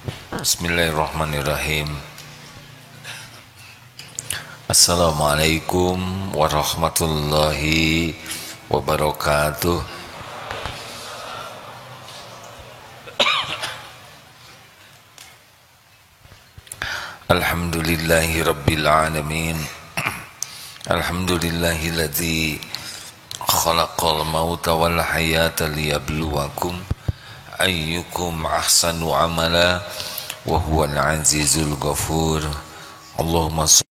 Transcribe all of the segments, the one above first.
Bismillahirrahmanirrahim. Assalamualaikum warahmatullahi wabarakatuh. Alhamdulillahi rabbil alamin. Alhamdulillahilladzi khalaqal mauta wal hayata liyabluwakum ayyukum ahsanu amala wa huwal azizul ghafur. Allahumma shalli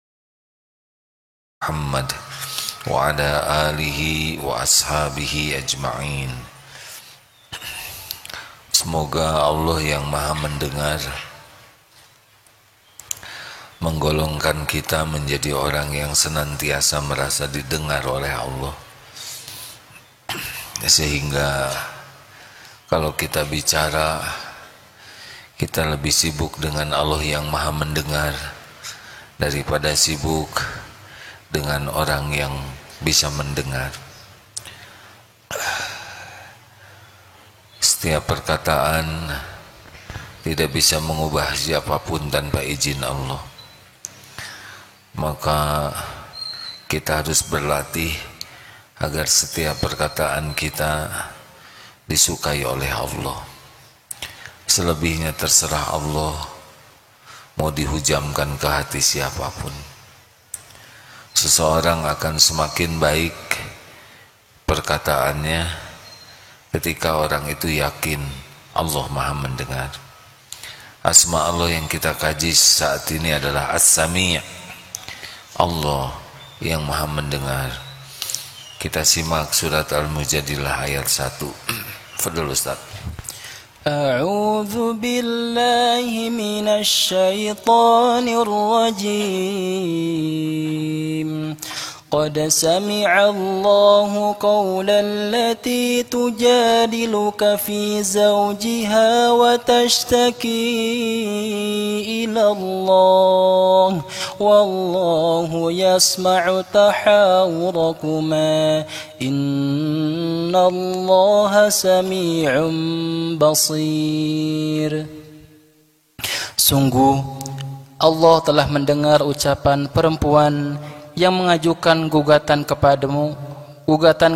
Muhammad wa ala alihi wa ashabihi ajma'in. Semoga Allah yang Maha mendengar menggolongkan kita menjadi orang yang senantiasa merasa didengar oleh Allah, sehingga kalau kita bicara, kita lebih sibuk dengan Allah yang Maha mendengar daripada sibuk dengan orang yang bisa mendengar. Setiap perkataan tidak bisa mengubah siapapun tanpa izin Allah. Maka kita harus berlatih agar setiap perkataan kita disukai oleh Allah. Selebihnya terserah Allah, mau dihujamkan ke hati siapapun. Seseorang akan semakin baik perkataannya ketika orang itu yakin Allah Maha mendengar. Asma Allah yang kita kaji saat ini adalah As-Sami', Allah yang Maha mendengar. Kita simak surat Al-Mujadilah ayat 1. Fadhil Ustaz. A'udzu billahi minasy syaithanir rajim. قد سمع الله قول التي تجادلك في زوجها وتشتكي إلى الله والله يسمع تحاوركما إن الله سميع بصير. Sungguh Allah telah mendengar ucapan perempuan yang mengajukan gugatan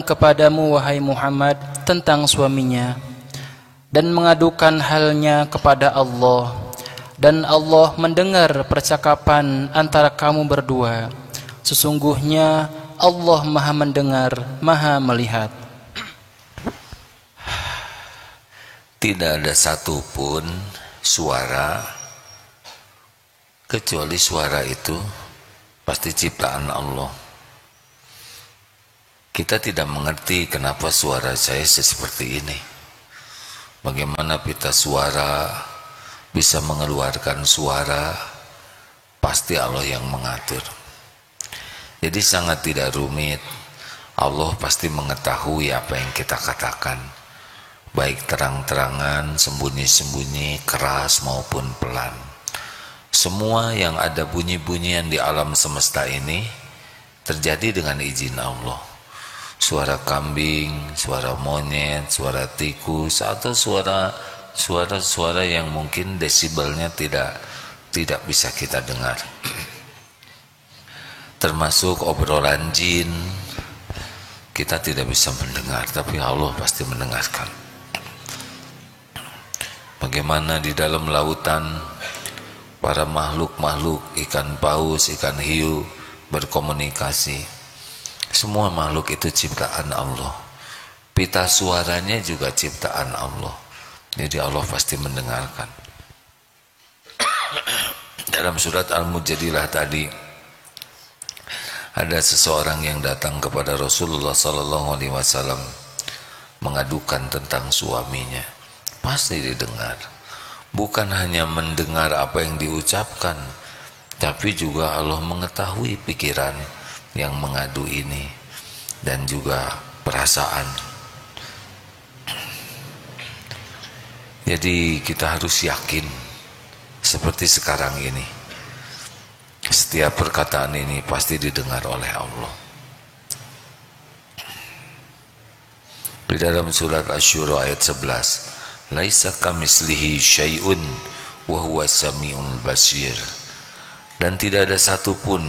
kepadamu wahai Muhammad tentang suaminya, dan mengadukan halnya kepada Allah, dan Allah mendengar percakapan antara kamu berdua. Sesungguhnya Allah Maha mendengar, Maha melihat. Tidak ada satupun suara kecuali suara itu pasti ciptaan Allah. Kita tidak mengerti kenapa suara saya seperti ini. Bagaimana pita suara bisa mengeluarkan suara, pasti Allah yang mengatur. Jadi sangat tidak rumit. Allah pasti mengetahui apa yang kita katakan, baik terang-terangan, sembunyi-sembunyi, keras maupun pelan. Semua yang ada bunyi-bunyian di alam semesta ini terjadi dengan izin Allah. Suara kambing, suara monyet, suara tikus, atau suara-suara yang mungkin desibelnya tidak bisa kita dengar. Termasuk obrolan jin, kita tidak bisa mendengar, tapi Allah pasti mendengarkan. Bagaimana di dalam lautan para makhluk-makhluk, ikan paus, ikan hiu berkomunikasi. Semua makhluk itu ciptaan Allah. Pita suaranya juga ciptaan Allah. Jadi Allah pasti mendengarkan. Dalam surat Al-Mujadilah tadi ada seseorang yang datang kepada Rasulullah SAW mengadukan tentang suaminya. Pasti didengar. Bukan hanya mendengar apa yang diucapkan, tapi juga Allah mengetahui pikiran yang mengadu ini dan juga perasaan. Jadi kita harus yakin seperti sekarang ini, setiap perkataan ini pasti didengar oleh Allah. Di dalam surat Asy-Syura ayat 11, laisa kamitslihi syai'un wa huwas samiul basir. Dan tidak ada satupun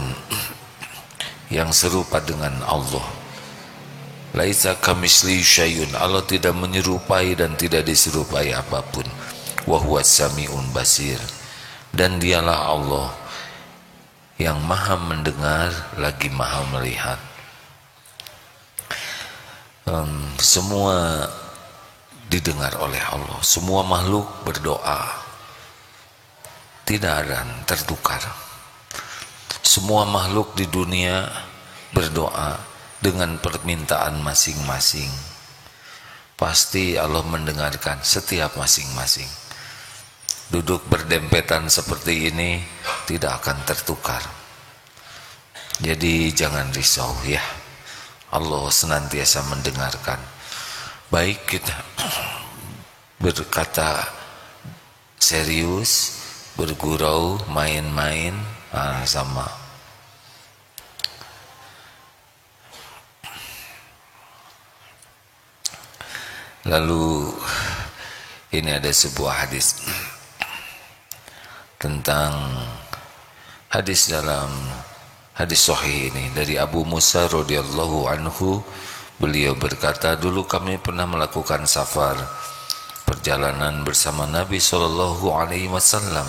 yang serupa dengan Allah. Laisa kamitslihi syai'un, Allah tidak menyerupai dan tidak diserupai apapun. Wa huwas samiul basir, dan dialah Allah yang maha mendengar lagi maha melihat. Semua didengar oleh Allah, semua makhluk berdoa, tidak ada yang tertukar. Semua makhluk di dunia berdoa dengan permintaan masing-masing. Pasti Allah mendengarkan setiap masing-masing. Duduk berdempetan seperti ini tidak akan tertukar. Jadi jangan risau ya. Allah senantiasa mendengarkan. Baik kita berkata serius, bergurau, main-main, sama. Lalu ini ada sebuah hadis tentang hadis dalam hadis sahih ini dari Abu Musa radhiyallahu anhu. Beliau berkata, dulu kami pernah melakukan safar perjalanan bersama Nabi sallallahu alaihi wasallam,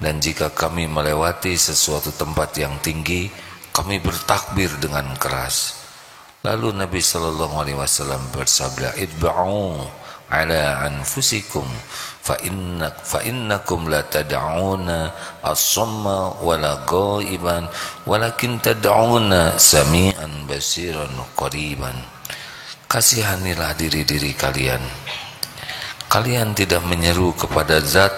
dan jika kami melewati sesuatu tempat yang tinggi, kami bertakbir dengan keras. Lalu Nabi sallallahu alaihi wasallam bersabda, "Idba'u ala anfusikum fa innakum la tad'una as-samma wala ghaiban walakin tad'una sami'an basiran qariban." Kasihanilah diri-diri kalian. Kalian tidak menyeru kepada zat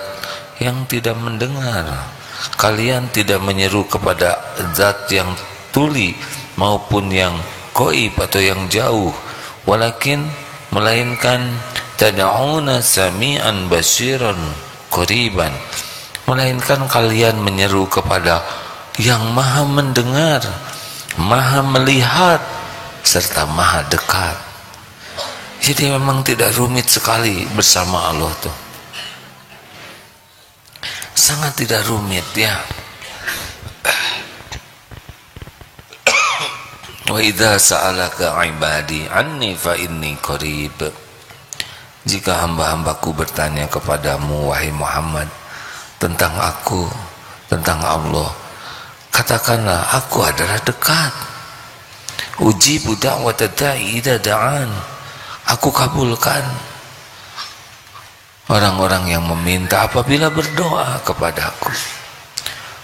yang tidak mendengar. Kalian tidak menyeru kepada zat yang tuli maupun yang gaib atau yang jauh, melainkan tad'una sami'an basiran qariban, melainkan kalian menyeru kepada yang maha mendengar, maha melihat, serta maha dekat. Jadi memang tidak rumit sekali bersama Allah tuh. Sangat tidak rumit ya. Wa idza sa'alaka 'ibadi 'anni fa inni qarib. Jika hamba-hambaku bertanya kepadamu wahai Muhammad tentang aku, tentang Allah, katakanlah aku adalah dekat. Ujibu da'watad da'i idza da'an. Aku kabulkan orang-orang yang meminta apabila berdoa kepadaku.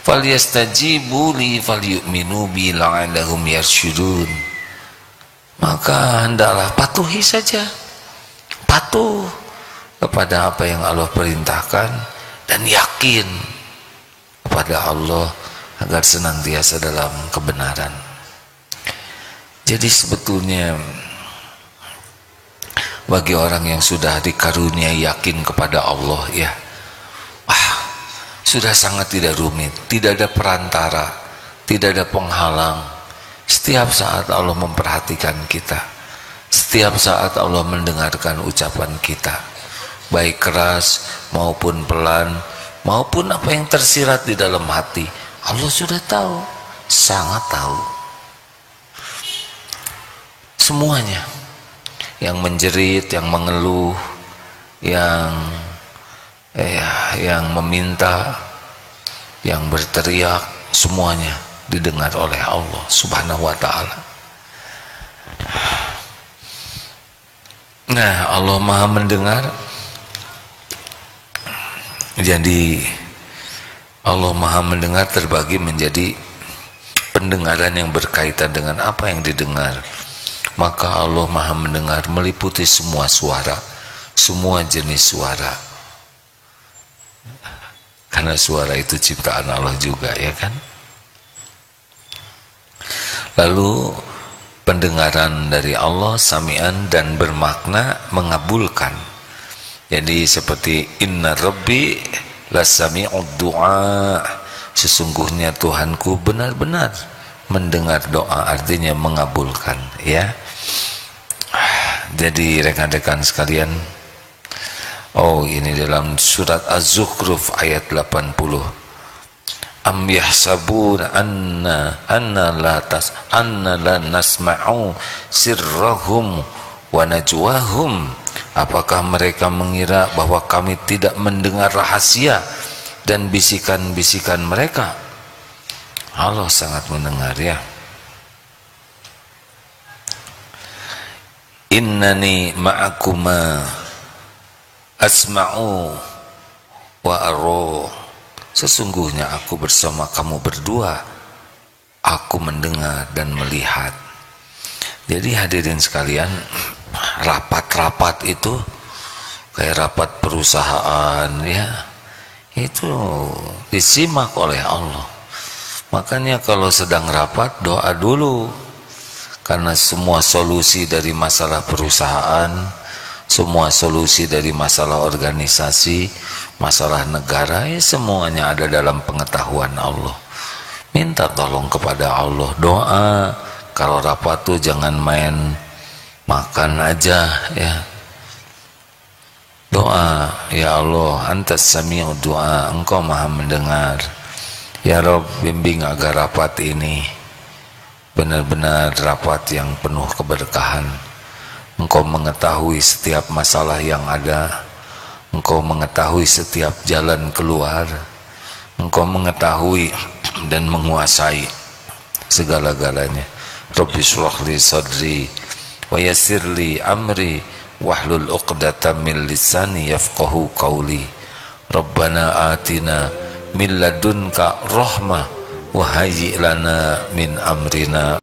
Falyastajibu li falyu'minu bi la'allahum yarsyudun. Maka hendaklah patuhi saja, patuh kepada apa yang Allah perintahkan dan yakin kepada Allah agar senantiasa dalam kebenaran. Jadi sebetulnya bagi orang yang sudah dikaruniai yakin kepada Allah ya, sudah sangat tidak rumit, tidak ada perantara, tidak ada penghalang. Setiap saat Allah memperhatikan kita, setiap saat Allah mendengarkan ucapan kita, baik keras maupun pelan, maupun apa yang tersirat di dalam hati, Allah sudah tahu, sangat tahu semuanya. Yang menjerit, yang mengeluh, yang meminta, yang berteriak, semuanya didengar oleh Allah Subhanahu wa ta'ala. Nah, Allah maha mendengar. Jadi Allah maha mendengar terbagi menjadi pendengaran yang berkaitan dengan apa yang didengar. Maka Allah maha mendengar meliputi semua suara, semua jenis suara, karena suara itu ciptaan Allah juga ya kan. Lalu pendengaran dari Allah sami'an dan bermakna mengabulkan. Jadi seperti inna rabbi lasami'ud du'a, sesungguhnya Tuhanku benar-benar mendengar doa, artinya mengabulkan ya. Jadi rekan-rekan sekalian, Oh, ini dalam surat Az-Zukhruf ayat 80. Am yahsabuna anna la nasma'u sirrahum wa najwahum. Apakah mereka mengira bahwa kami tidak mendengar rahasia dan bisikan-bisikan mereka? Allah sangat mendengar, ya. Innani ma'akuma asma'u wa ara. Sesungguhnya aku bersama kamu berdua, aku mendengar dan melihat. Jadi hadirin sekalian, rapat-rapat itu kayak rapat perusahaan, ya, itu disimak oleh Allah. Makanya kalau sedang rapat, doa dulu, karena semua solusi dari masalah perusahaan, semua solusi dari masalah organisasi, masalah negara, ya semuanya ada dalam pengetahuan Allah. Minta tolong kepada Allah, doa. Kalau rapat tuh jangan main makan aja, ya. Doa, ya Allah, Antas Sami'ud Du'a, Engkau Maha mendengar. Ya Rabb, bimbing agar rapat ini benar-benar rapat yang penuh keberkahan. Engkau mengetahui setiap masalah yang ada, Engkau mengetahui setiap jalan keluar, Engkau mengetahui dan menguasai segala-galanya. Rabbi shrah li sadri wa yassir li amri wahlul 'uqdatam min lisani yafqahu qawli. Rabbana atina min ladunka rahmah wa hayyi' lana min amrina